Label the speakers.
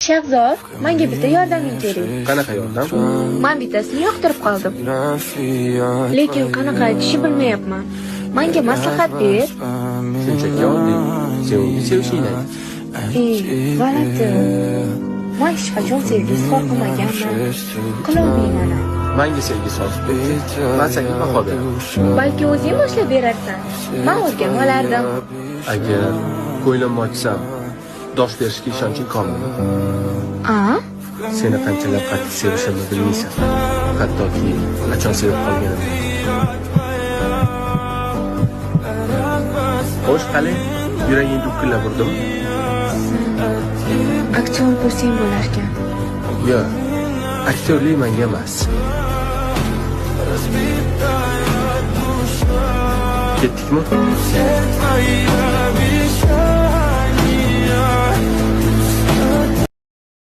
Speaker 1: Shahzod, menga bitta yordaming kerak.
Speaker 2: Qanaqa yordam?
Speaker 1: Men bittasini yoqtirib qoldim. Lekin qanaqa aytishni bilmayapman. Menga maslahat ber.
Speaker 2: Shunchaki oddiy. Sen uni sevishingni ayt.
Speaker 1: G'alati. Men hech qachon sevgi izhor qilmaganman. Qilolmayman.
Speaker 2: Menga sevgi so'z ber. Men senga baho beraman.
Speaker 1: Balki o'zing boshlab berarsan. Men o'rganib olardim.
Speaker 2: Agar ko'nglimni ochsam, dosh berishga ishonching komilmi? Seni qanchalar qattiq sevishimni bilmaysan. Hattoki qachon sevib qolganimni. Xo'sh, qani? Yuraging dukkillab urdimi?
Speaker 1: Aktyor bo'lsang bo'larkan.
Speaker 2: Yo'q. Aktyorlik menga emas. Ketdikmi?